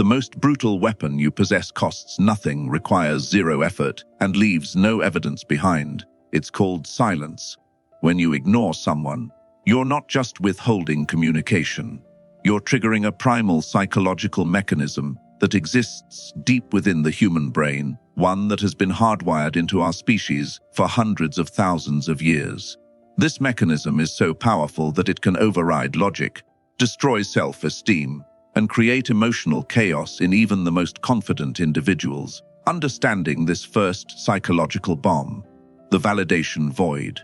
The most brutal weapon you possess costs nothing, requires zero effort, and leaves no evidence behind. It's called silence. When you ignore someone, you're not just withholding communication. You're triggering a primal psychological mechanism that exists deep within the human brain, one that has been hardwired into our species for hundreds of thousands of years. This mechanism is so powerful that it can override logic, destroy self-esteem, and create emotional chaos in even the most confident individuals. Understanding this first psychological bomb, the validation void,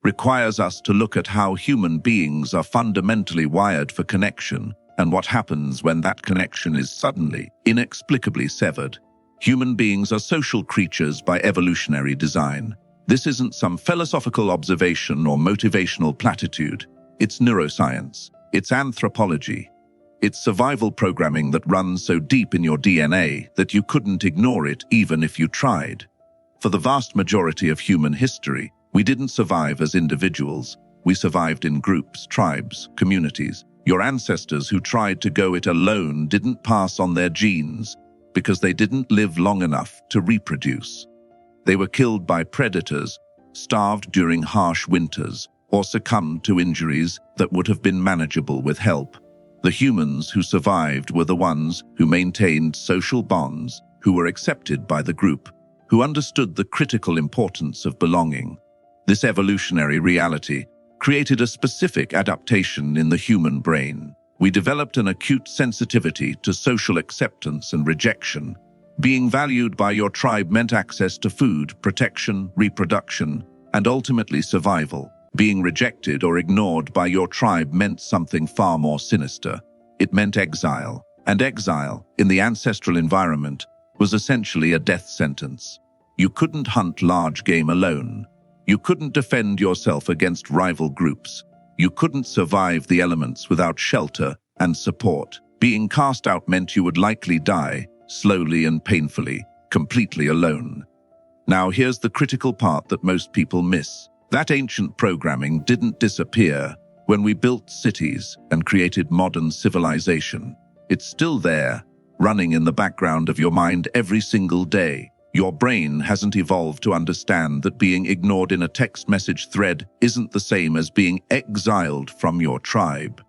requires us to look at how human beings are fundamentally wired for connection and what happens when that connection is suddenly, inexplicably severed. Human beings are social creatures by evolutionary design. This isn't some philosophical observation or motivational platitude. It's neuroscience. It's anthropology. It's survival programming that runs so deep in your DNA that you couldn't ignore it even if you tried. For the vast majority of human history, we didn't survive as individuals. We survived in groups, tribes, communities. Your ancestors who tried to go it alone didn't pass on their genes because they didn't live long enough to reproduce. They were killed by predators, starved during harsh winters, or succumbed to injuries that would have been manageable with help. The humans who survived were the ones who maintained social bonds, who were accepted by the group, who understood the critical importance of belonging. This evolutionary reality created a specific adaptation in the human brain. We developed an acute sensitivity to social acceptance and rejection. Being valued by your tribe meant access to food, protection, reproduction, and ultimately survival. Being rejected or ignored by your tribe meant something far more sinister. It meant exile. And exile, in the ancestral environment, was essentially a death sentence. You couldn't hunt large game alone. You couldn't defend yourself against rival groups. You couldn't survive the elements without shelter and support. Being cast out meant you would likely die, slowly and painfully, completely alone. Now here's the critical part that most people miss. That ancient programming didn't disappear when we built cities and created modern civilization. It's still there, running in the background of your mind every single day. Your brain hasn't evolved to understand that being ignored in a text message thread isn't the same as being exiled from your tribe.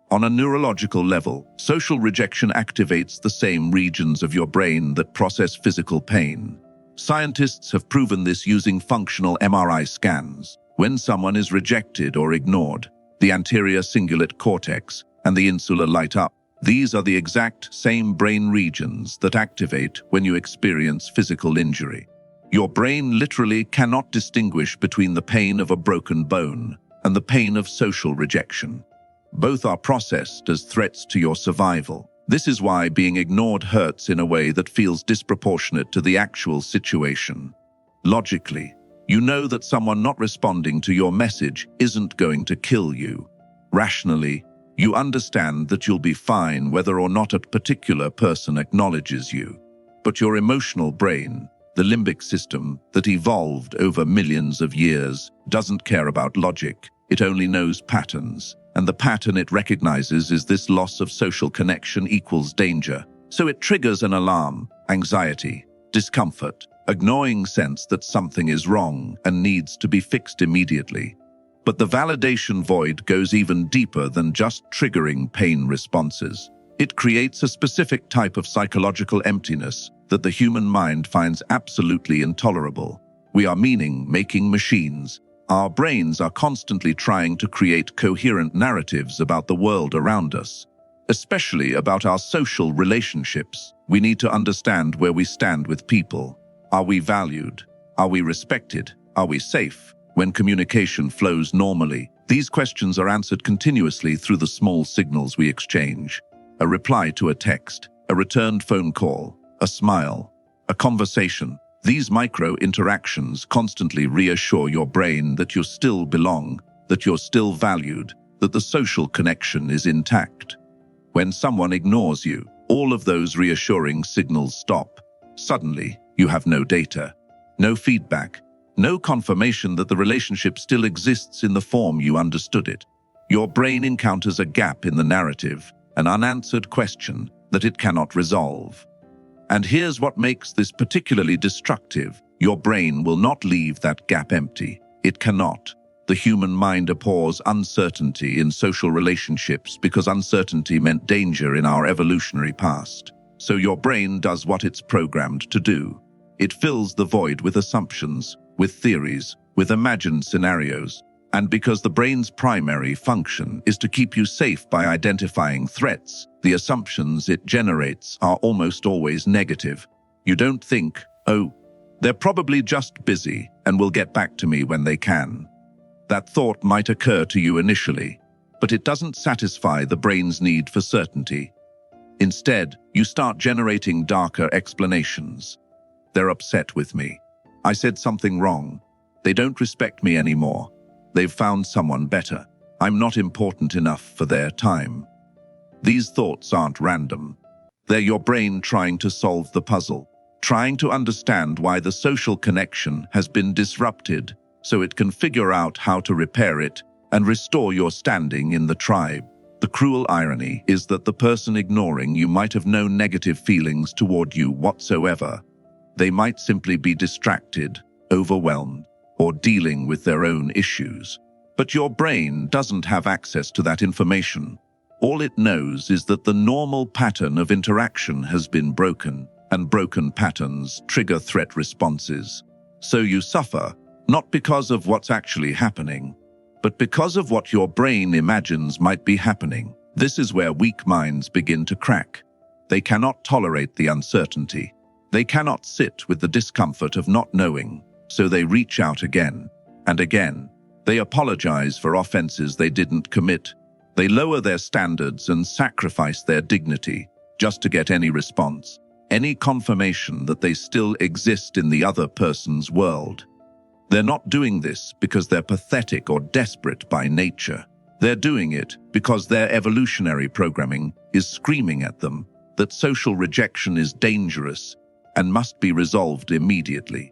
On a neurological level, social rejection activates the same regions of your brain that process physical pain. Scientists have proven this using functional MRI scans. When someone is rejected or ignored, the anterior cingulate cortex and the insula light up. These are the exact same brain regions that activate when you experience physical injury. Your brain literally cannot distinguish between the pain of a broken bone and the pain of social rejection. Both are processed as threats to your survival. This is why being ignored hurts in a way that feels disproportionate to the actual situation. Logically, you know that someone not responding to your message isn't going to kill you. Rationally, you understand that you'll be fine whether or not a particular person acknowledges you. But your emotional brain, the limbic system that evolved over millions of years, doesn't care about logic. It only knows patterns. And the pattern it recognizes is this: loss of social connection equals danger. So it triggers an alarm, anxiety, discomfort, a gnawing sense that something is wrong and needs to be fixed immediately. But the validation void goes even deeper than just triggering pain responses. It creates a specific type of psychological emptiness that the human mind finds absolutely intolerable. We are meaning-making machines. Our brains are constantly trying to create coherent narratives about the world around us, especially about our social relationships. We need to understand where we stand with people. Are we valued? Are we respected? Are we safe? When communication flows normally, these questions are answered continuously through the small signals we exchange. A reply to a text, a returned phone call, a smile, a conversation. These micro-interactions constantly reassure your brain that you still belong, that you're still valued, that the social connection is intact. When someone ignores you, all of those reassuring signals stop. Suddenly, you have no data, no feedback, no confirmation that the relationship still exists in the form you understood it. Your brain encounters a gap in the narrative, an unanswered question, that it cannot resolve. And here's what makes this particularly destructive. Your brain will not leave that gap empty. It cannot. The human mind abhors uncertainty in social relationships because uncertainty meant danger in our evolutionary past. So your brain does what it's programmed to do. It fills the void with assumptions, with theories, with imagined scenarios. And because the brain's primary function is to keep you safe by identifying threats, the assumptions it generates are almost always negative. You don't think, oh, they're probably just busy and will get back to me when they can. That thought might occur to you initially, but it doesn't satisfy the brain's need for certainty. Instead, you start generating darker explanations. They're upset with me. I said something wrong. They don't respect me anymore. They've found someone better. I'm not important enough for their time. These thoughts aren't random. They're your brain trying to solve the puzzle, trying to understand why the social connection has been disrupted so it can figure out how to repair it and restore your standing in the tribe. The cruel irony is that the person ignoring you might have no negative feelings toward you whatsoever. They might simply be distracted, overwhelmed, or dealing with their own issues. But your brain doesn't have access to that information. All it knows is that the normal pattern of interaction has been broken, and broken patterns trigger threat responses. So you suffer, not because of what's actually happening, but because of what your brain imagines might be happening. This is where weak minds begin to crack. They cannot tolerate the uncertainty. They cannot sit with the discomfort of not knowing, so they reach out again and again. They apologize for offenses they didn't commit. They lower their standards and sacrifice their dignity just to get any response, any confirmation that they still exist in the other person's world. They're not doing this because they're pathetic or desperate by nature. They're doing it because their evolutionary programming is screaming at them that social rejection is dangerous and must be resolved immediately.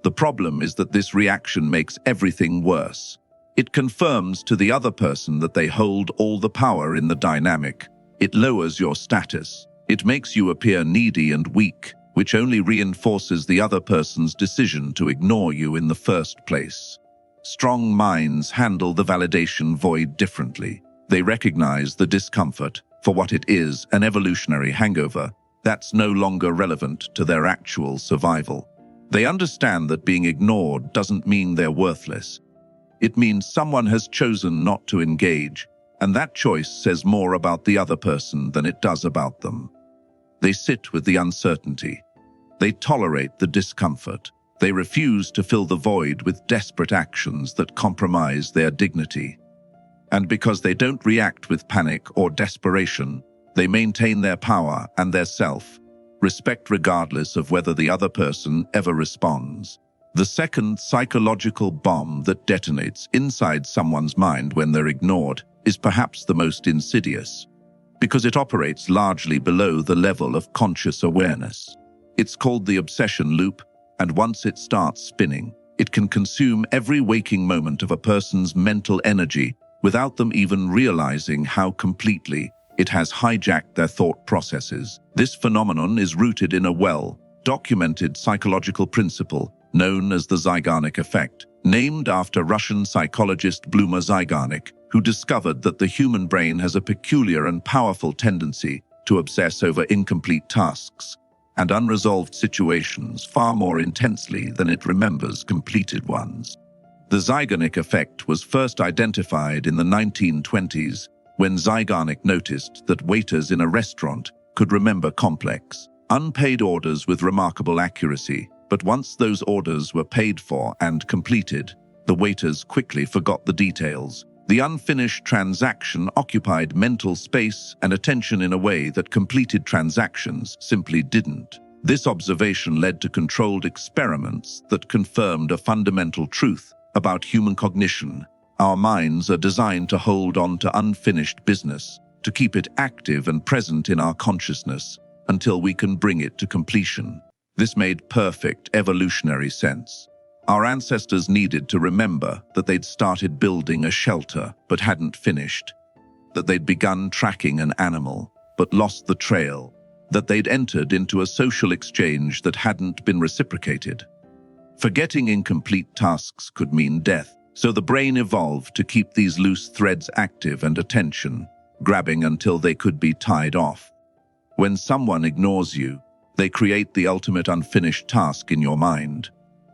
The problem is that this reaction makes everything worse. It confirms to the other person that they hold all the power in the dynamic. It lowers your status. It makes you appear needy and weak, which only reinforces the other person's decision to ignore you in the first place. Strong minds handle the validation void differently. They recognize the discomfort for what it is, an evolutionary hangover that's no longer relevant to their actual survival. They understand that being ignored doesn't mean they're worthless. It means someone has chosen not to engage, and that choice says more about the other person than it does about them. They sit with the uncertainty. They tolerate the discomfort. They refuse to fill the void with desperate actions that compromise their dignity. And because they don't react with panic or desperation, they maintain their power and their self-respect regardless of whether the other person ever responds. The second psychological bomb that detonates inside someone's mind when they're ignored is perhaps the most insidious, because it operates largely below the level of conscious awareness. It's called the obsession loop, and once it starts spinning, it can consume every waking moment of a person's mental energy without them even realizing how completely it has hijacked their thought processes. This phenomenon is rooted in a well-documented psychological principle known as the Zeigarnik effect, named after Russian psychologist Bluma Zeigarnik, who discovered that the human brain has a peculiar and powerful tendency to obsess over incomplete tasks and unresolved situations far more intensely than it remembers completed ones. The Zeigarnik effect was first identified in the 1920s when Zeigarnik noticed that waiters in a restaurant could remember complex, unpaid orders with remarkable accuracy, but once those orders were paid for and completed, the waiters quickly forgot the details. The unfinished transaction occupied mental space and attention in a way that completed transactions simply didn't. This observation led to controlled experiments that confirmed a fundamental truth about human cognition. Our minds are designed to hold on to unfinished business, to keep it active and present in our consciousness until we can bring it to completion. This made perfect evolutionary sense. Our ancestors needed to remember that they'd started building a shelter but hadn't finished, that they'd begun tracking an animal but lost the trail, that they'd entered into a social exchange that hadn't been reciprocated. Forgetting incomplete tasks could mean death, so the brain evolved to keep these loose threads active and attention, grabbing until they could be tied off. When someone ignores you, they create the ultimate unfinished task in your mind.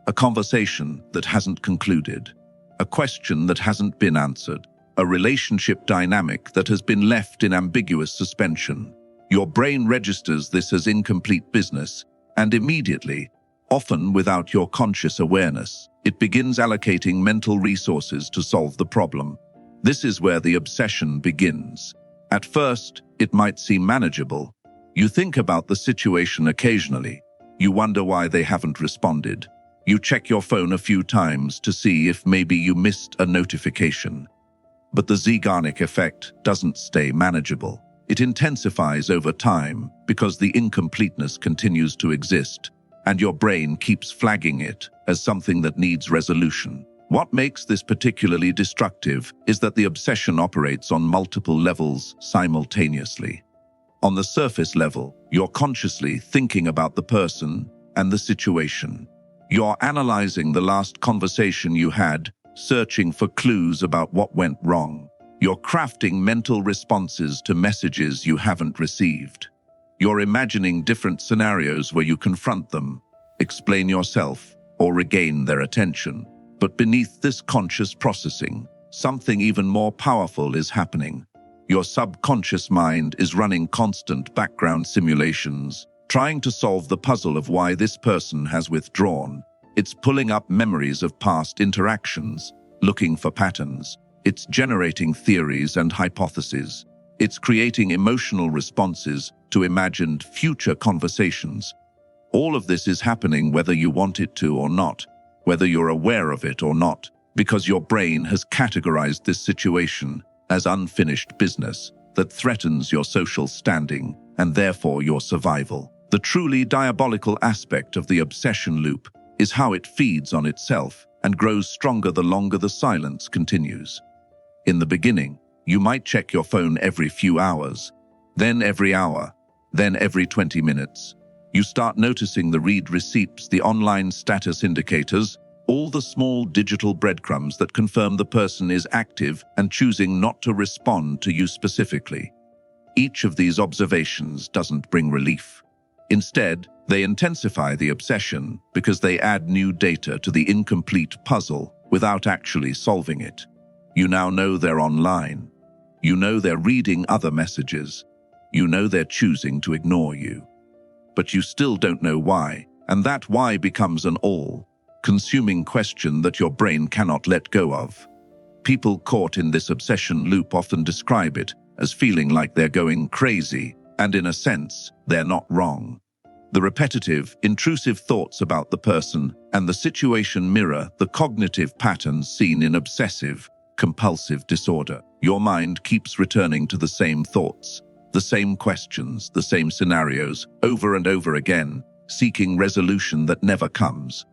A conversation that hasn't concluded, a question that hasn't been answered, a relationship dynamic that has been left in ambiguous suspension. Your brain registers this as incomplete business, and immediately, often without your conscious awareness, it begins allocating mental resources to solve the problem. This is where the obsession begins. At first, it might seem manageable. You think about the situation occasionally. You wonder why they haven't responded. You check your phone a few times to see if maybe you missed a notification. But the Zeigarnik effect doesn't stay manageable. It intensifies over time because the incompleteness continues to exist, and your brain keeps flagging it as something that needs resolution. What makes this particularly destructive is that the obsession operates on multiple levels simultaneously. On the surface level, you're consciously thinking about the person and the situation. You're analyzing the last conversation you had, searching for clues about what went wrong. You're crafting mental responses to messages you haven't received. You're imagining different scenarios where you confront them, explain yourself, or regain their attention. But beneath this conscious processing, something even more powerful is happening. Your subconscious mind is running constant background simulations, trying to solve the puzzle of why this person has withdrawn. It's pulling up memories of past interactions, looking for patterns. It's generating theories and hypotheses. It's creating emotional responses to imagined future conversations. All of this is happening whether you want it to or not, whether you're aware of it or not, because your brain has categorized this situation as unfinished business that threatens your social standing and therefore your survival. The truly diabolical aspect of the obsession loop is how it feeds on itself and grows stronger the longer the silence continues. In the beginning, you might check your phone every few hours, then every hour, then every 20 minutes. You start noticing the read receipts, the online status indicators, all the small digital breadcrumbs that confirm the person is active and choosing not to respond to you specifically. Each of these observations doesn't bring relief. Instead, they intensify the obsession because they add new data to the incomplete puzzle without actually solving it. You now know they're online. You know they're reading other messages. You know they're choosing to ignore you. But you still don't know why, and that why becomes an all-consuming question that your brain cannot let go of. People caught in this obsession loop often describe it as feeling like they're going crazy, and in a sense, they're not wrong. The repetitive, intrusive thoughts about the person and the situation mirror the cognitive patterns seen in obsessive, compulsive disorder. Your mind keeps returning to the same thoughts, the same questions, the same scenarios, over and over again, seeking resolution that never comes.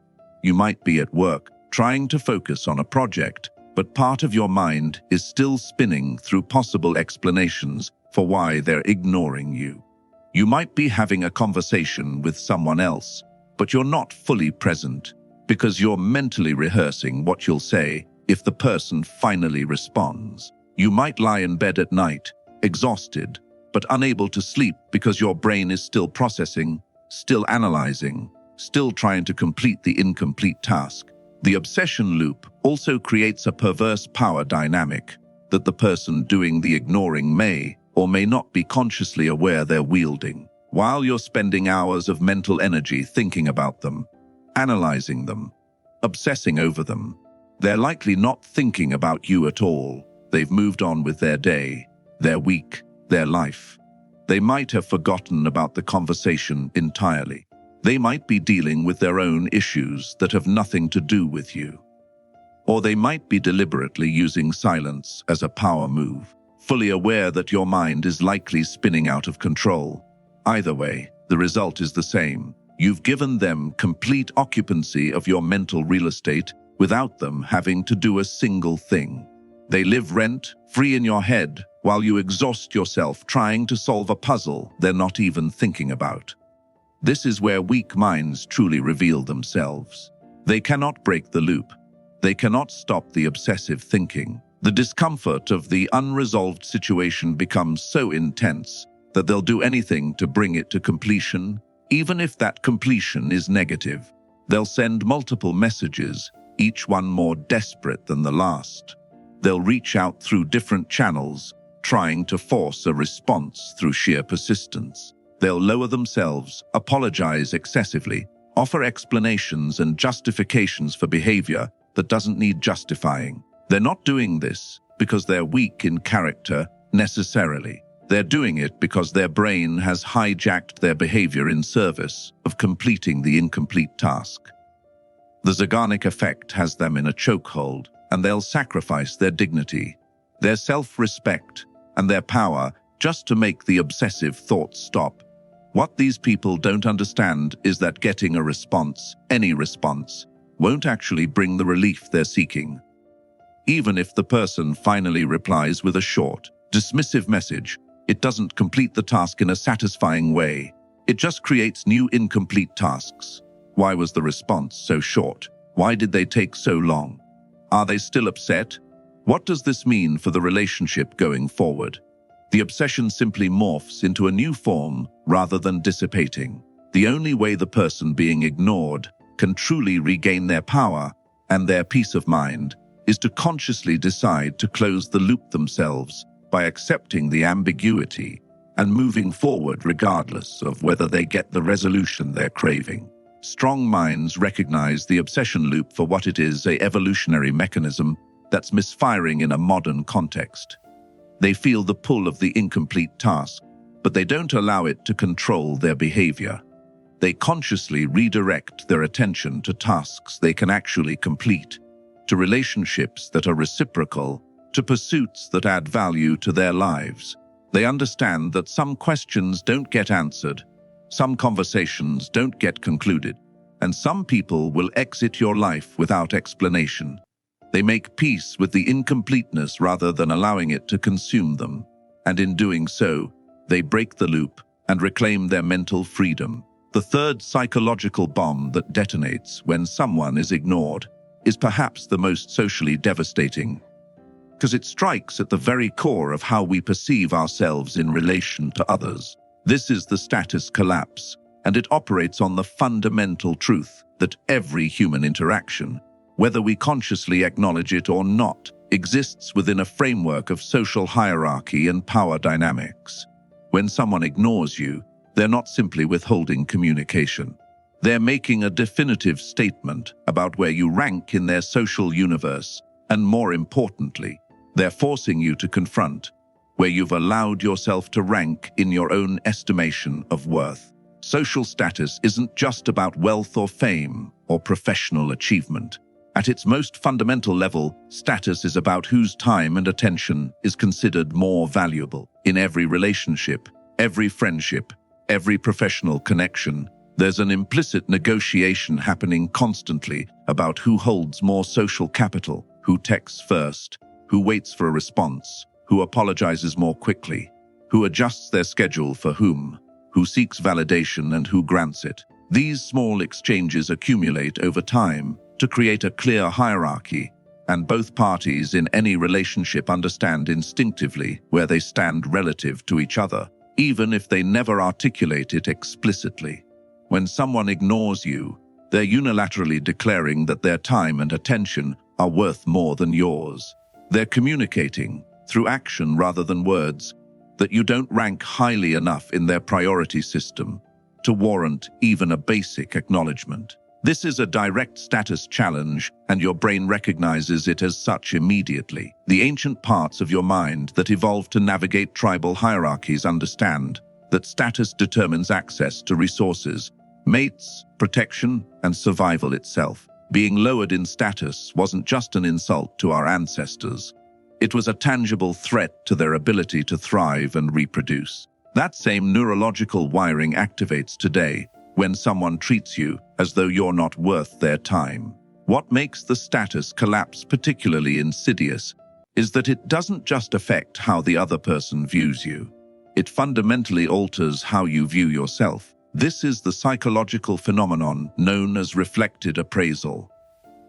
You might be at work, trying to focus on a project, but part of your mind is still spinning through possible explanations for why they're ignoring you. You might be having a conversation with someone else, but you're not fully present because you're mentally rehearsing what you'll say if the person finally responds. You might lie in bed at night, exhausted, but unable to sleep because your brain is still processing, still analyzing, still trying to complete the incomplete task. The obsession loop also creates a perverse power dynamic that the person doing the ignoring may or may not be consciously aware they're wielding. While you're spending hours of mental energy thinking about them, analyzing them, obsessing over them, they're likely not thinking about you at all. They've moved on with their day, their week, their life. They might have forgotten about the conversation entirely. They might be dealing with their own issues that have nothing to do with you. Or they might be deliberately using silence as a power move, fully aware that your mind is likely spinning out of control. Either way, the result is the same. You've given them complete occupancy of your mental real estate without them having to do a single thing. They live rent-free in your head, while you exhaust yourself trying to solve a puzzle they're not even thinking about. This is where weak minds truly reveal themselves. They cannot break the loop. They cannot stop the obsessive thinking. The discomfort of the unresolved situation becomes so intense that they'll do anything to bring it to completion, even if that completion is negative. They'll send multiple messages, each one more desperate than the last. They'll reach out through different channels, trying to force a response through sheer persistence. They'll lower themselves, apologize excessively, offer explanations and justifications for behavior that doesn't need justifying. They're not doing this because they're weak in character necessarily. They're doing it because their brain has hijacked their behavior in service of completing the incomplete task. The Zeigarnik effect has them in a chokehold, and they'll sacrifice their dignity, their self-respect, and their power just to make the obsessive thoughts stop. What these people don't understand is that getting a response, any response, won't actually bring the relief they're seeking. Even if the person finally replies with a short, dismissive message, it doesn't complete the task in a satisfying way. It just creates new incomplete tasks. Why was the response so short? Why did they take so long? Are they still upset? What does this mean for the relationship going forward? The obsession simply morphs into a new form rather than dissipating. The only way the person being ignored can truly regain their power and their peace of mind is to consciously decide to close the loop themselves by accepting the ambiguity and moving forward regardless of whether they get the resolution they're craving. Strong minds recognize the obsession loop for what it is, an evolutionary mechanism that's misfiring in a modern context. They feel the pull of the incomplete task, but they don't allow it to control their behavior. They consciously redirect their attention to tasks they can actually complete, to relationships that are reciprocal, to pursuits that add value to their lives. They understand that some questions don't get answered, some conversations don't get concluded, and some people will exit your life without explanation. They make peace with the incompleteness rather than allowing it to consume them, and in doing so, they break the loop and reclaim their mental freedom. The third psychological bomb that detonates when someone is ignored is perhaps the most socially devastating, because it strikes at the very core of how we perceive ourselves in relation to others. This is the status collapse, and it operates on the fundamental truth that every human interaction, whether we consciously acknowledge it or not, exists within a framework of social hierarchy and power dynamics. When someone ignores you, they're not simply withholding communication. They're making a definitive statement about where you rank in their social universe, and more importantly, they're forcing you to confront where you've allowed yourself to rank in your own estimation of worth. Social status isn't just about wealth or fame or professional achievement. At its most fundamental level, status is about whose time and attention is considered more valuable. In every relationship, every friendship, every professional connection, there's an implicit negotiation happening constantly about who holds more social capital, who texts first, who waits for a response, who apologizes more quickly, who adjusts their schedule for whom, who seeks validation and who grants it. These small exchanges accumulate over time to create a clear hierarchy, and both parties in any relationship understand instinctively where they stand relative to each other, even if they never articulate it explicitly. When someone ignores you, they're unilaterally declaring that their time and attention are worth more than yours. They're communicating, through action rather than words, that you don't rank highly enough in their priority system to warrant even a basic acknowledgement. This is a direct status challenge, and your brain recognizes it as such immediately. The ancient parts of your mind that evolved to navigate tribal hierarchies understand that status determines access to resources, mates, protection, and survival itself. Being lowered in status wasn't just an insult to our ancestors. It was a tangible threat to their ability to thrive and reproduce. That same neurological wiring activates today when someone treats you as though you're not worth their time. What makes the status collapse particularly insidious is that it doesn't just affect how the other person views you. It fundamentally alters how you view yourself. This is the psychological phenomenon known as reflected appraisal.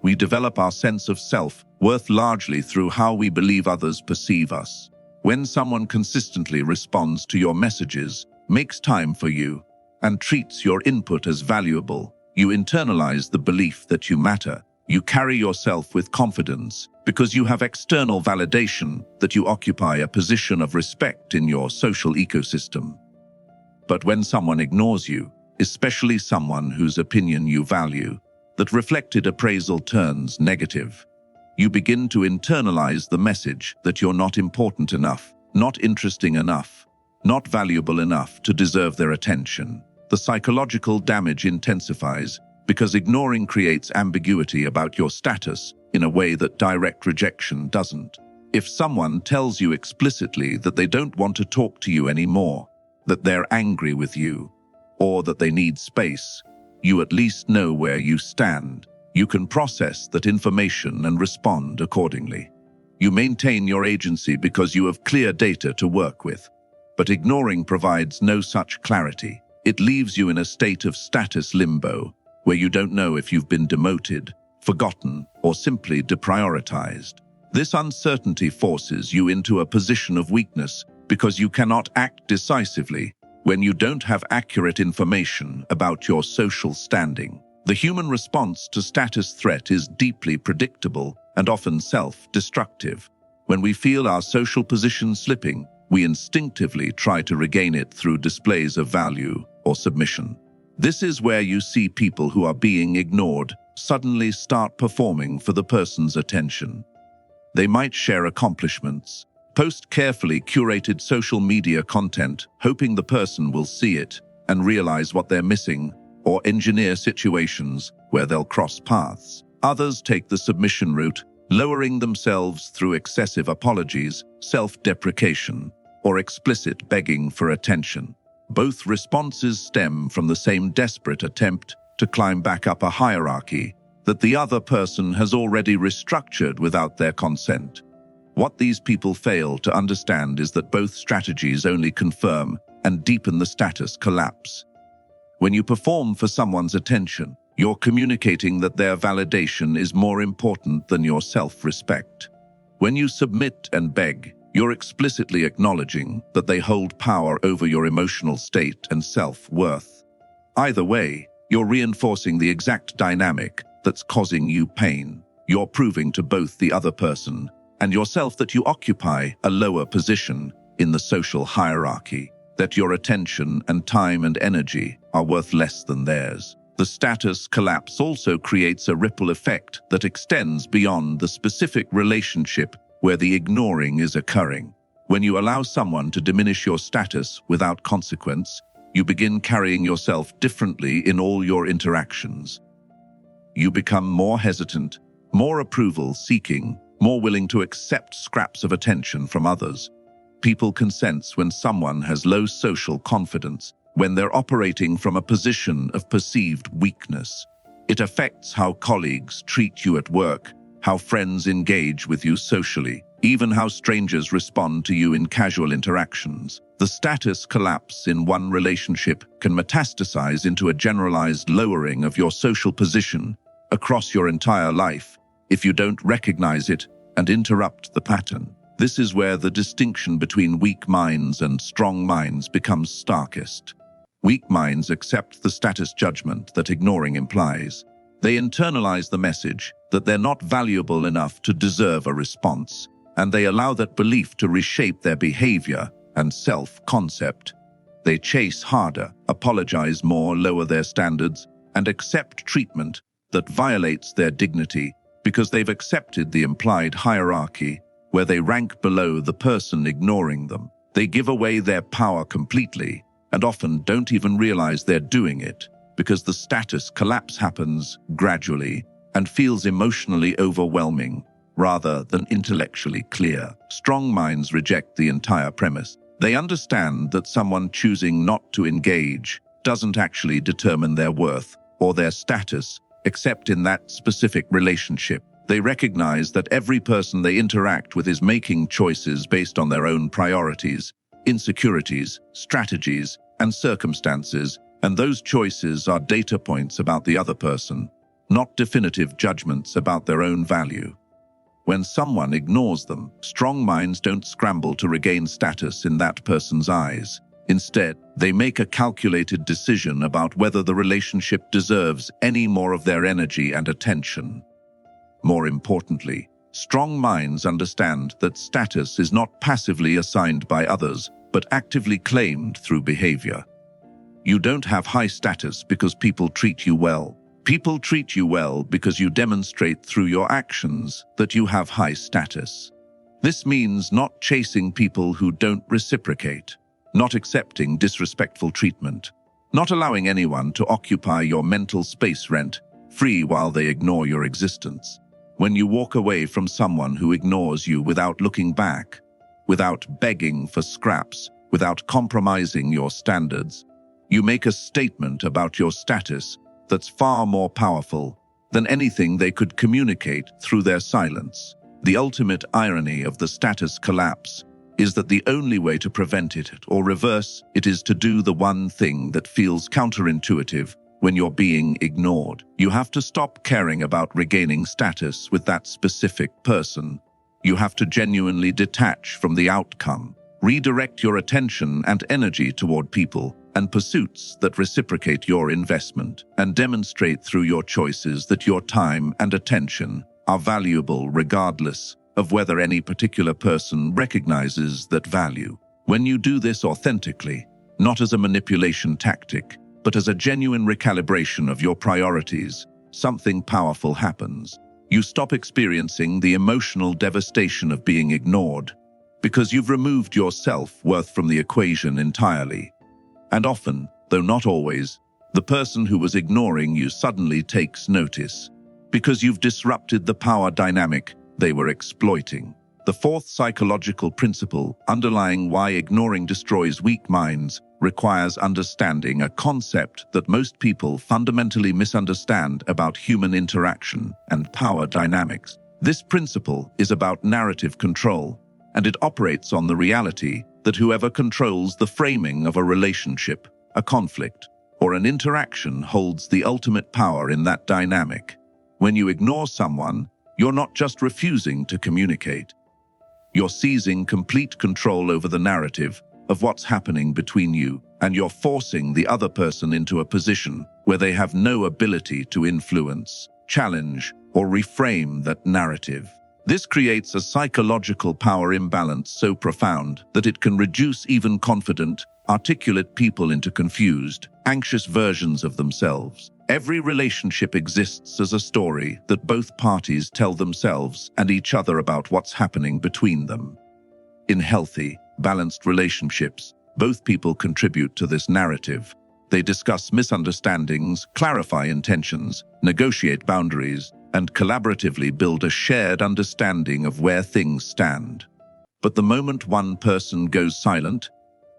We develop our sense of self-worth largely through how we believe others perceive us. When someone consistently responds to your messages, makes time for you, and treats your input as valuable, you internalize the belief that you matter. You carry yourself with confidence because you have external validation that you occupy a position of respect in your social ecosystem. But when someone ignores you, especially someone whose opinion you value, that reflected appraisal turns negative. You begin to internalize the message that you're not important enough, not interesting enough, not valuable enough to deserve their attention. The psychological damage intensifies because ignoring creates ambiguity about your status in a way that direct rejection doesn't. If someone tells you explicitly that they don't want to talk to you anymore, that they're angry with you, or that they need space, you at least know where you stand. You can process that information and respond accordingly. You maintain your agency because you have clear data to work with. But ignoring provides no such clarity. It leaves you in a state of status limbo, where you don't know if you've been demoted, forgotten, or simply deprioritized. This uncertainty forces you into a position of weakness because you cannot act decisively when you don't have accurate information about your social standing. The human response to status threat is deeply predictable and often self-destructive. When we feel our social position slipping, we instinctively try to regain it through displays of value or submission. This is where you see people who are being ignored suddenly start performing for the person's attention. They might share accomplishments, post carefully curated social media content, hoping the person will see it and realize what they're missing, or engineer situations where they'll cross paths. Others take the submission route, lowering themselves through excessive apologies, self-deprecation, or explicit begging for attention. Both responses stem from the same desperate attempt to climb back up a hierarchy that the other person has already restructured without their consent. What these people fail to understand is that both strategies only confirm and deepen the status collapse. When you perform for someone's attention, you're communicating that their validation is more important than your self-respect. When you submit and beg, you're explicitly acknowledging that they hold power over your emotional state and self-worth. Either way, you're reinforcing the exact dynamic that's causing you pain. You're proving to both the other person and yourself that you occupy a lower position in the social hierarchy, that your attention and time and energy are worth less than theirs. The status collapse also creates a ripple effect that extends beyond the specific relationship where the ignoring is occurring. When you allow someone to diminish your status without consequence, you begin carrying yourself differently in all your interactions. You become more hesitant, more approval-seeking, more willing to accept scraps of attention from others. People can sense when someone has low social confidence, when they're operating from a position of perceived weakness. It affects how colleagues treat you at work, how friends engage with you socially, even how strangers respond to you in casual interactions. The status collapse in one relationship can metastasize into a generalized lowering of your social position across your entire life if you don't recognize it and interrupt the pattern. This is where the distinction between weak minds and strong minds becomes starkest. Weak minds accept the status judgment that ignoring implies. They internalize the message that they're not valuable enough to deserve a response, and they allow that belief to reshape their behavior and self-concept. They chase harder, apologize more, lower their standards, and accept treatment that violates their dignity because they've accepted the implied hierarchy where they rank below the person ignoring them. They give away their power completely and often don't even realize they're doing it because the status collapse happens gradually and feels emotionally overwhelming rather than intellectually clear. Strong minds reject the entire premise. They understand that someone choosing not to engage doesn't actually determine their worth or their status, except in that specific relationship. They recognize that every person they interact with is making choices based on their own priorities, insecurities, strategies, and circumstances, and those choices are data points about the other person, not definitive judgments about their own value. When someone ignores them, strong minds don't scramble to regain status in that person's eyes. Instead, they make a calculated decision about whether the relationship deserves any more of their energy and attention. More importantly, strong minds understand that status is not passively assigned by others, but actively claimed through behavior. You don't have high status because people treat you well. People treat you well because you demonstrate through your actions that you have high status. This means not chasing people who don't reciprocate, not accepting disrespectful treatment, not allowing anyone to occupy your mental space rent-free while they ignore your existence. When you walk away from someone who ignores you without looking back, without begging for scraps, without compromising your standards, you make a statement about your status that's far more powerful than anything they could communicate through their silence. The ultimate irony of the status collapse is that the only way to prevent it or reverse it is to do the one thing that feels counterintuitive when you're being ignored. You have to stop caring about regaining status with that specific person. You have to genuinely detach from the outcome, redirect your attention and energy toward people and pursuits that reciprocate your investment, and demonstrate through your choices that your time and attention are valuable regardless of whether any particular person recognizes that value. When you do this authentically, not as a manipulation tactic, but as a genuine recalibration of your priorities, something powerful happens. You stop experiencing the emotional devastation of being ignored because you've removed your self-worth from the equation entirely. And often, though not always, the person who was ignoring you suddenly takes notice because you've disrupted the power dynamic they were exploiting. The fourth psychological principle underlying why ignoring destroys weak minds requires understanding a concept that most people fundamentally misunderstand about human interaction and power dynamics. This principle is about narrative control, and it operates on the reality that whoever controls the framing of a relationship, a conflict, or an interaction holds the ultimate power in that dynamic. When you ignore someone, you're not just refusing to communicate. You're seizing complete control over the narrative of what's happening between you, and you're forcing the other person into a position where they have no ability to influence, challenge, or reframe that narrative. This creates a psychological power imbalance so profound that it can reduce even confident, articulate people into confused, anxious versions of themselves. Every relationship exists as a story that both parties tell themselves and each other about what's happening between them. In healthy, balanced relationships, both people contribute to this narrative. They discuss misunderstandings, clarify intentions, negotiate boundaries, and collaboratively build a shared understanding of where things stand. But the moment one person goes silent,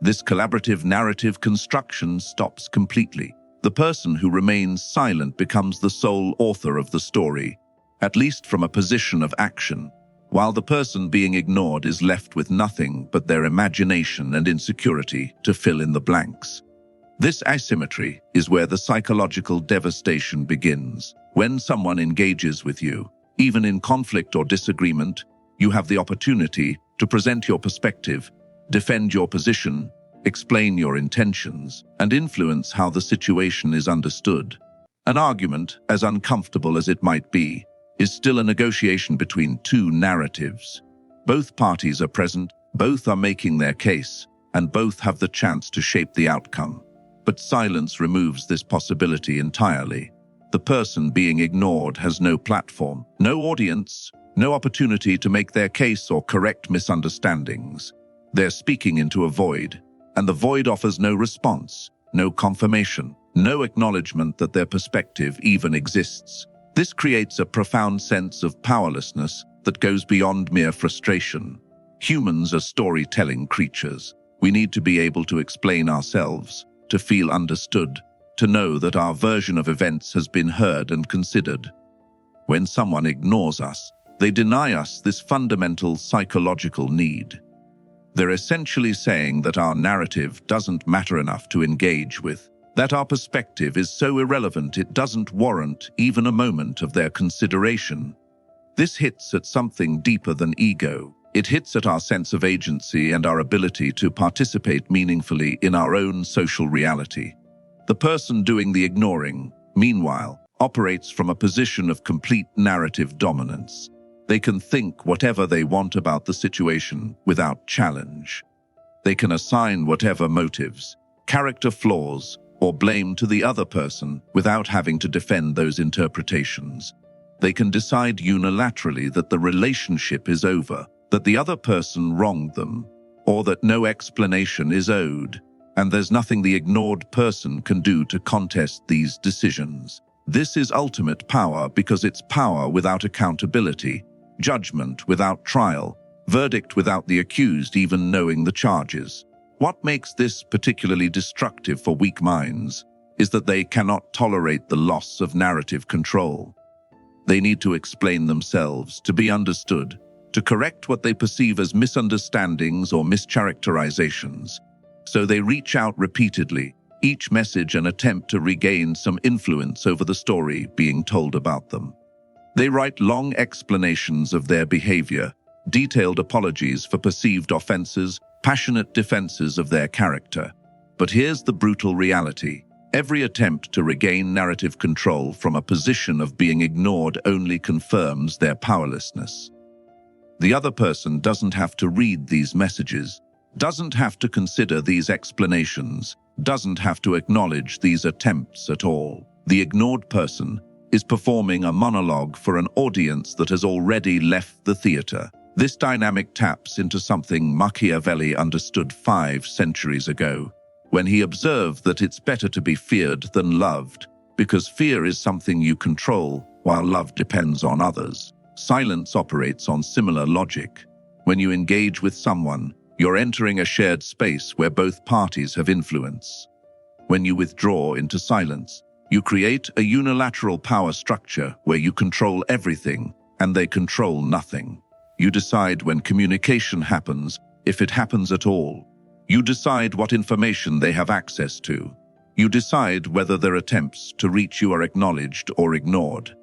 this collaborative narrative construction stops completely. The person who remains silent becomes the sole author of the story, at least from a position of action, while the person being ignored is left with nothing but their imagination and insecurity to fill in the blanks. This asymmetry is where the psychological devastation begins. When someone engages with you, even in conflict or disagreement, you have the opportunity to present your perspective, defend your position, explain your intentions, and influence how the situation is understood. An argument, as uncomfortable as it might be, is still a negotiation between two narratives. Both parties are present, both are making their case, and both have the chance to shape the outcome. But silence removes this possibility entirely. The person being ignored has no platform, no audience, no opportunity to make their case or correct misunderstandings. They're speaking into a void, and the void offers no response, no confirmation, no acknowledgement that their perspective even exists. This creates a profound sense of powerlessness that goes beyond mere frustration. Humans are storytelling creatures. We need to be able to explain ourselves, to feel understood, to know that our version of events has been heard and considered. When someone ignores us, they deny us this fundamental psychological need. They're essentially saying that our narrative doesn't matter enough to engage with, that our perspective is so irrelevant it doesn't warrant even a moment of their consideration. This hits at something deeper than ego. It hits at our sense of agency and our ability to participate meaningfully in our own social reality. The person doing the ignoring, meanwhile, operates from a position of complete narrative dominance. They can think whatever they want about the situation without challenge. They can assign whatever motives, character flaws, or blame to the other person without having to defend those interpretations. They can decide unilaterally that the relationship is over, that the other person wronged them, or that no explanation is owed, and there's nothing the ignored person can do to contest these decisions. This is ultimate power because it's power without accountability, judgment without trial, verdict without the accused even knowing the charges. What makes this particularly destructive for weak minds is that they cannot tolerate the loss of narrative control. They need to explain themselves, to be understood, to correct what they perceive as misunderstandings or mischaracterizations. So they reach out repeatedly, each message an attempt to regain some influence over the story being told about them. They write long explanations of their behavior, detailed apologies for perceived offenses, passionate defenses of their character. But here's the brutal reality. Every attempt to regain narrative control from a position of being ignored only confirms their powerlessness. The other person doesn't have to read these messages, doesn't have to consider these explanations, doesn't have to acknowledge these attempts at all. The ignored person is performing a monologue for an audience that has already left the theater. This dynamic taps into something Machiavelli understood 5 centuries ago, when he observed that it's better to be feared than loved, because fear is something you control, while love depends on others. Silence operates on similar logic. When you engage with someone, you're entering a shared space where both parties have influence. When you withdraw into silence, you create a unilateral power structure where you control everything and they control nothing. You decide when communication happens, if it happens at all. You decide what information they have access to. You decide whether their attempts to reach you are acknowledged or ignored.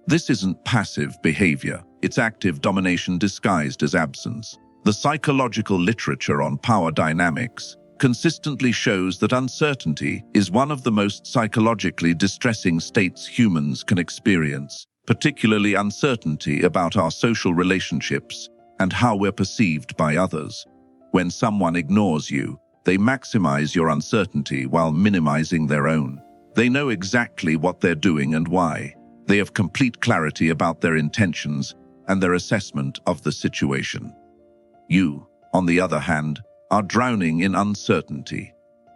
This isn't passive behavior, it's active domination disguised as absence. The psychological literature on power dynamics consistently shows that uncertainty is one of the most psychologically distressing states humans can experience, particularly uncertainty about our social relationships and how we're perceived by others. When someone ignores you, they maximize your uncertainty while minimizing their own. They know exactly what they're doing and why. They have complete clarity about their intentions and their assessment of the situation. You, on the other hand, are drowning in uncertainty.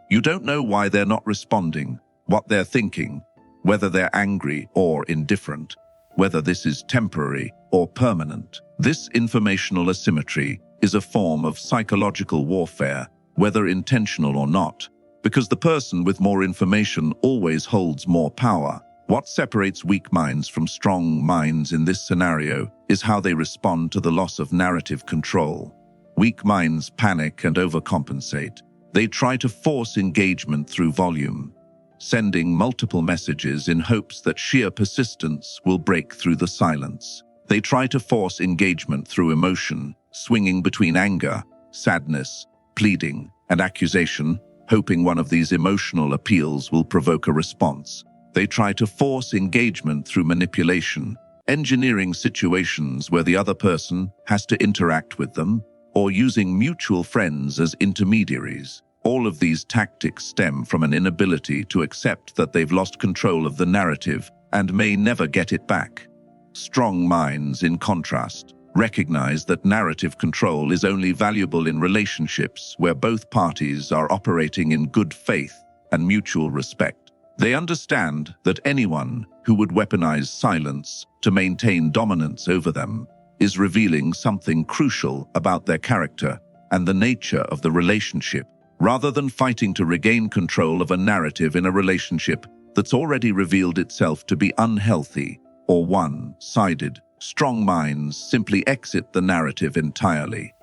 You don't know why they're not responding, what they're thinking, whether they're angry or indifferent, whether this is temporary or permanent. This informational asymmetry is a form of psychological warfare, whether intentional or not, because the person with more information always holds more power. What separates weak minds from strong minds in this scenario is how they respond to the loss of narrative control. Weak minds panic and overcompensate. They try to force engagement through volume, sending multiple messages in hopes that sheer persistence will break through the silence. They try to force engagement through emotion, swinging between anger, sadness, pleading, and accusation, hoping one of these emotional appeals will provoke a response. They try to force engagement through manipulation, engineering situations where the other person has to interact with them, or using mutual friends as intermediaries. All of these tactics stem from an inability to accept that they've lost control of the narrative and may never get it back. Strong minds, in contrast, recognize that narrative control is only valuable in relationships where both parties are operating in good faith and mutual respect. They understand that anyone who would weaponize silence to maintain dominance over them is revealing something crucial about their character and the nature of the relationship, rather than fighting to regain control of a narrative in a relationship that's already revealed itself to be unhealthy or one-sided. Strong minds simply exit the narrative entirely.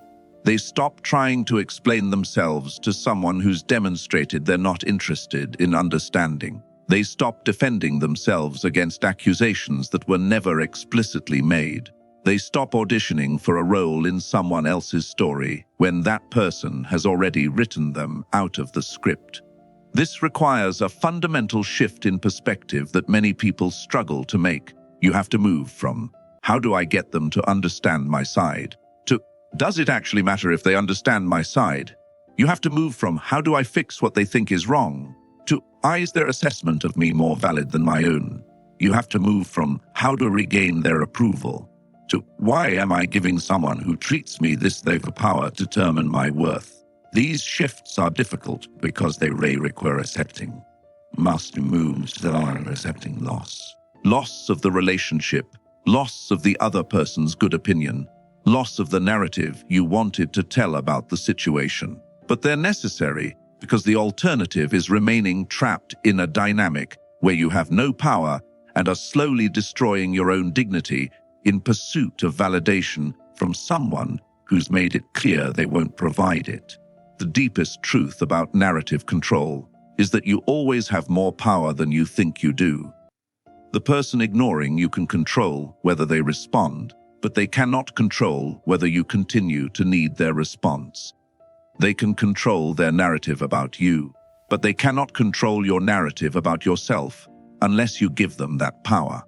They stop trying to explain themselves to someone who's demonstrated they're not interested in understanding. They stop defending themselves against accusations that were never explicitly made. They stop auditioning for a role in someone else's story when that person has already written them out of the script. This requires a fundamental shift in perspective that many people struggle to make. You have to move from, "How do I get them to understand my side?" to, "Does it actually matter if they understand my side?" You have to move from, "How do I fix what they think is wrong?" to, "Is their assessment of me more valid than my own?" You have to move from, "How to regain their approval?" to, "Why am I giving someone who treats me this way the power to determine my worth?" These shifts are difficult because they require accepting. Must moves that are accepting loss. Loss of the relationship, loss of the other person's good opinion, loss of the narrative you wanted to tell about the situation. But they're necessary because the alternative is remaining trapped in a dynamic where you have no power and are slowly destroying your own dignity in pursuit of validation from someone who's made it clear they won't provide it. The deepest truth about narrative control is that you always have more power than you think you do. The person ignoring you can control whether they respond, but they cannot control whether you continue to need their response. They can control their narrative about you, but they cannot control your narrative about yourself unless you give them that power.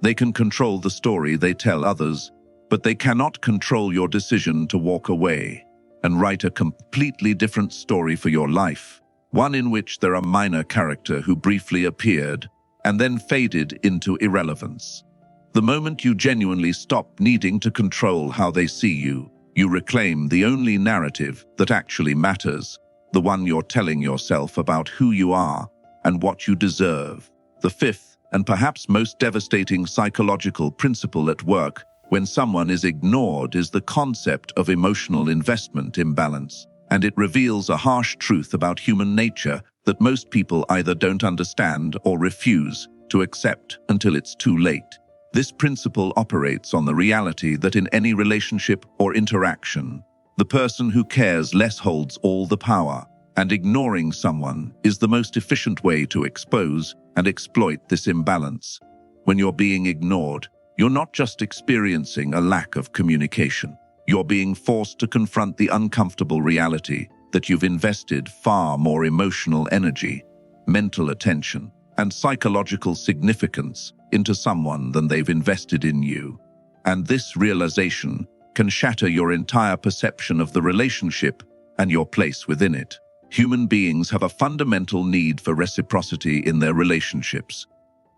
They can control the story they tell others, but they cannot control your decision to walk away and write a completely different story for your life, one in which there are a minor character who briefly appeared and then faded into irrelevance. The moment you genuinely stop needing to control how they see you, you reclaim the only narrative that actually matters, the one you're telling yourself about who you are and what you deserve. The fifth, and perhaps most devastating psychological principle at work when someone is ignored is the concept of emotional investment imbalance, and it reveals a harsh truth about human nature that most people either don't understand or refuse to accept until it's too late. This principle operates on the reality that in any relationship or interaction, the person who cares less holds all the power, and ignoring someone is the most efficient way to expose and exploit this imbalance. When you're being ignored, you're not just experiencing a lack of communication. You're being forced to confront the uncomfortable reality that you've invested far more emotional energy, mental attention, and psychological significance into someone than they've invested in you. And this realization can shatter your entire perception of the relationship and your place within it. Human beings have a fundamental need for reciprocity in their relationships.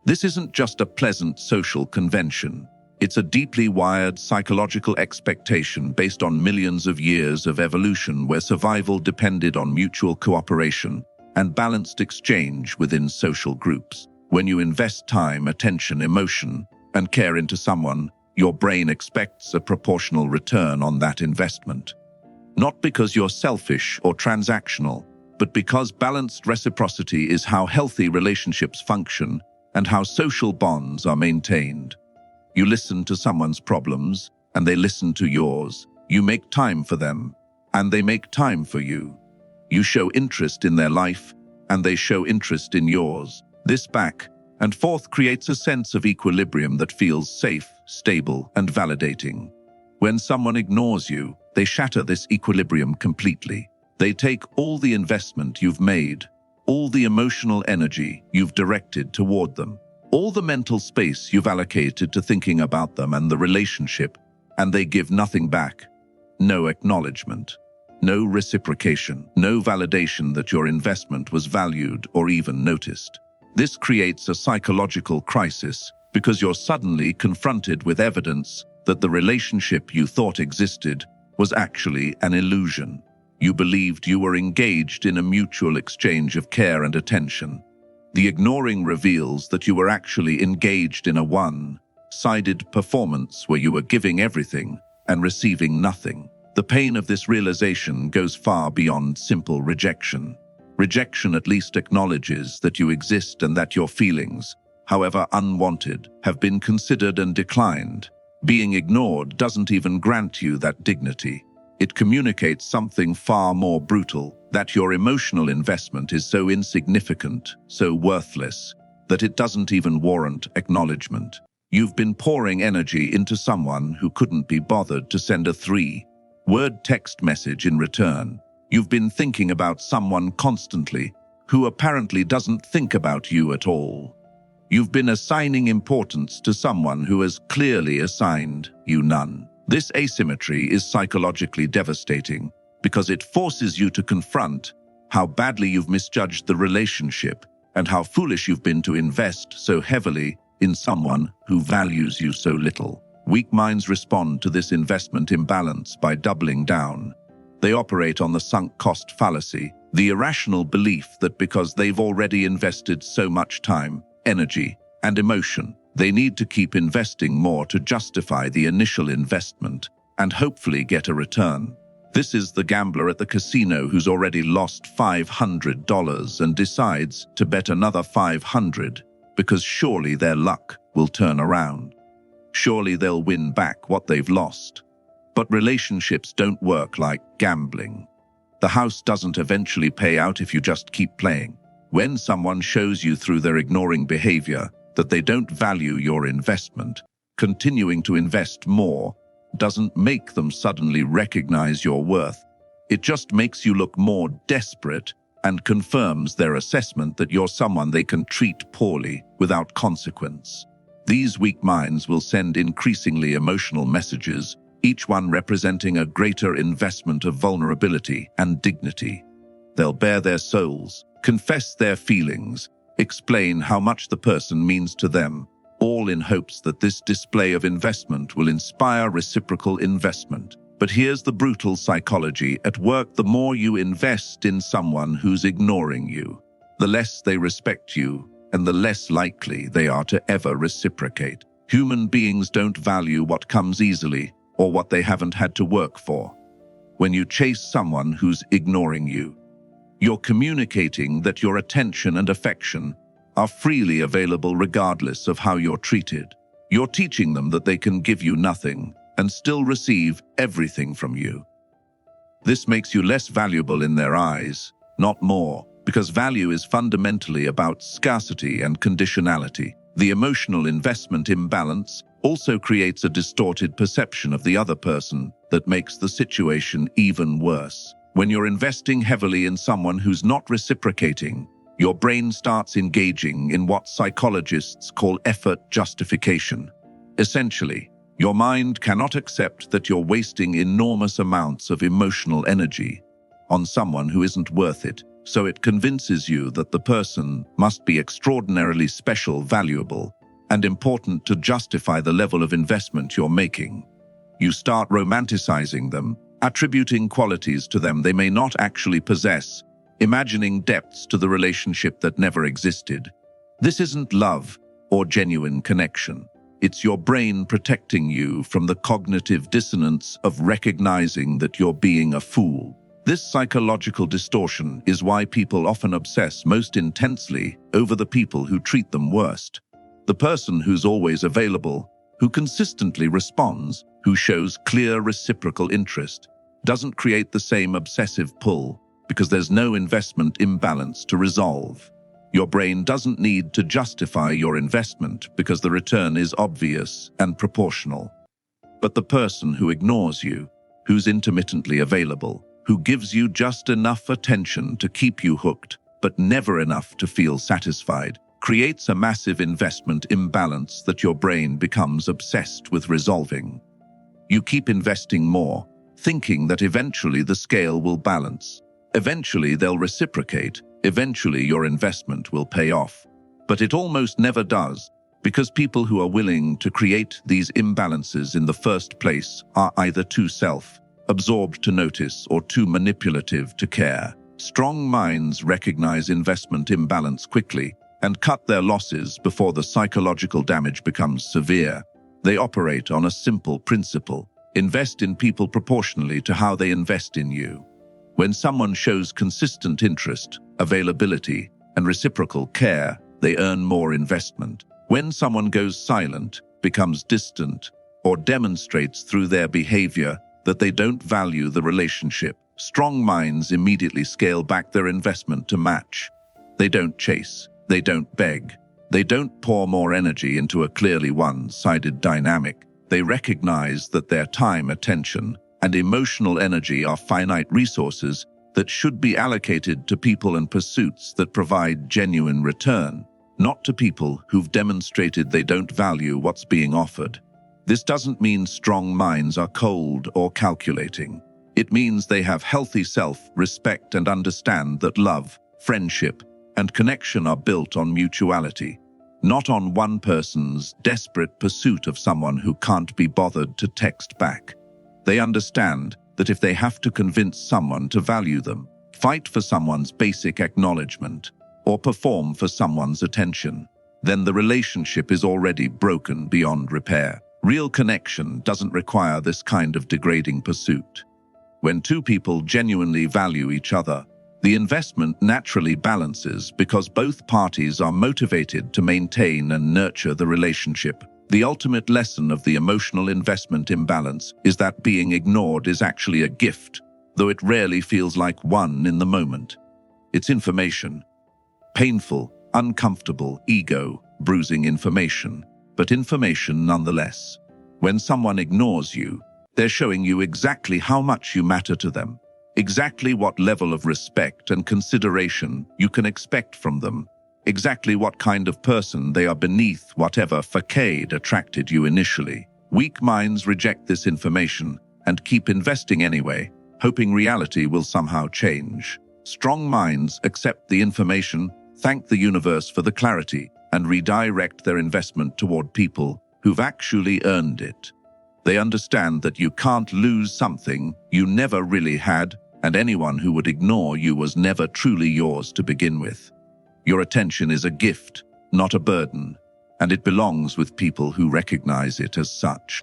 This isn't just a pleasant social convention. It's a deeply wired psychological expectation based on millions of years of evolution where survival depended on mutual cooperation and balanced exchange within social groups. When you invest time, attention, emotion, and care into someone, your brain expects a proportional return on that investment. Not because you're selfish or transactional, but because balanced reciprocity is how healthy relationships function and how social bonds are maintained. You listen to someone's problems, and they listen to yours. You make time for them, and they make time for you. You show interest in their life, and they show interest in yours. This back and forth creates a sense of equilibrium that feels safe, stable, and validating. When someone ignores you, they shatter this equilibrium completely. They take all the investment you've made, all the emotional energy you've directed toward them, all the mental space you've allocated to thinking about them and the relationship, and they give nothing back. No acknowledgement, no reciprocation, no validation that your investment was valued or even noticed. This creates a psychological crisis because you're suddenly confronted with evidence that the relationship you thought existed was actually an illusion. You believed you were engaged in a mutual exchange of care and attention. The ignoring reveals that you were actually engaged in a one-sided performance where you were giving everything and receiving nothing. The pain of this realization goes far beyond simple rejection. Rejection at least acknowledges that you exist and that your feelings, however unwanted, have been considered and declined. Being ignored doesn't even grant you that dignity. It communicates something far more brutal, that your emotional investment is so insignificant, so worthless, that it doesn't even warrant acknowledgement. You've been pouring energy into someone who couldn't be bothered to send a 3-word text message in return. You've been thinking about someone constantly, who apparently doesn't think about you at all. You've been assigning importance to someone who has clearly assigned you none. This asymmetry is psychologically devastating because it forces you to confront how badly you've misjudged the relationship and how foolish you've been to invest so heavily in someone who values you so little. Weak minds respond to this investment imbalance by doubling down. They operate on the sunk cost fallacy, the irrational belief that because they've already invested so much time, energy, and emotion, they need to keep investing more to justify the initial investment and hopefully get a return. This is the gambler at the casino who's already lost $500 and decides to bet another $500 because surely their luck will turn around. Surely they'll win back what they've lost. But relationships don't work like gambling. The house doesn't eventually pay out if you just keep playing. When someone shows you through their ignoring behavior that they don't value your investment, continuing to invest more doesn't make them suddenly recognize your worth. It just makes you look more desperate and confirms their assessment that you're someone they can treat poorly without consequence. These weak minds will send increasingly emotional messages, each one representing a greater investment of vulnerability and dignity. They'll bare their souls, confess their feelings, explain how much the person means to them, all in hopes that this display of investment will inspire reciprocal investment. But here's the brutal psychology at work: the more you invest in someone who's ignoring you, the less they respect you and the less likely they are to ever reciprocate. Human beings don't value what comes easily or what they haven't had to work for. When you chase someone who's ignoring you, you're communicating that your attention and affection are freely available regardless of how you're treated. You're teaching them that they can give you nothing and still receive everything from you. This makes you less valuable in their eyes, not more, because value is fundamentally about scarcity and conditionality. The emotional investment imbalance also creates a distorted perception of the other person that makes the situation even worse. When you're investing heavily in someone who's not reciprocating, your brain starts engaging in what psychologists call effort justification. Essentially, your mind cannot accept that you're wasting enormous amounts of emotional energy on someone who isn't worth it, so it convinces you that the person must be extraordinarily special, valuable, and important to justify the level of investment you're making. You start romanticizing them, attributing qualities to them they may not actually possess, imagining depths to the relationship that never existed. This isn't love or genuine connection. It's your brain protecting you from the cognitive dissonance of recognizing that you're being a fool. This psychological distortion is why people often obsess most intensely over the people who treat them worst. The person who's always available, who consistently responds, who shows clear reciprocal interest, doesn't create the same obsessive pull because there's no investment imbalance to resolve. Your brain doesn't need to justify your investment because the return is obvious and proportional. But the person who ignores you, who's intermittently available, who gives you just enough attention to keep you hooked, but never enough to feel satisfied, creates a massive investment imbalance that your brain becomes obsessed with resolving. You keep investing more, thinking that eventually the scale will balance. Eventually they'll reciprocate. Eventually your investment will pay off. But it almost never does, because people who are willing to create these imbalances in the first place are either too self-absorbed to notice or too manipulative to care. Strong minds recognize investment imbalance quickly and cut their losses before the psychological damage becomes severe. They operate on a simple principle: invest in people proportionally to how they invest in you. When someone shows consistent interest, availability, and reciprocal care, they earn more investment. When someone goes silent, becomes distant, or demonstrates through their behavior that they don't value the relationship, strong minds immediately scale back their investment to match. They don't chase, they don't beg, they don't pour more energy into a clearly one-sided dynamic. They recognize that their time, attention, and emotional energy are finite resources that should be allocated to people and pursuits that provide genuine return, not to people who've demonstrated they don't value what's being offered. This doesn't mean strong minds are cold or calculating. It means they have healthy self-respect and understand that love, friendship, and connection are built on mutuality, not on one person's desperate pursuit of someone who can't be bothered to text back. They understand that if they have to convince someone to value them, fight for someone's basic acknowledgement, or perform for someone's attention, then the relationship is already broken beyond repair. Real connection doesn't require this kind of degrading pursuit. When two people genuinely value each other, the investment naturally balances because both parties are motivated to maintain and nurture the relationship. The ultimate lesson of the emotional investment imbalance is that being ignored is actually a gift, though it rarely feels like one in the moment. It's information. Painful, uncomfortable, ego-bruising information, but information nonetheless. When someone ignores you, they're showing you exactly how much you matter to them, exactly what level of respect and consideration you can expect from them, exactly what kind of person they are beneath whatever facade attracted you initially. Weak minds reject this information and keep investing anyway, hoping reality will somehow change. Strong minds accept the information, thank the universe for the clarity, and redirect their investment toward people who've actually earned it. They understand that you can't lose something you never really had, and anyone who would ignore you was never truly yours to begin with. Your attention is a gift, not a burden, and it belongs with people who recognize it as such.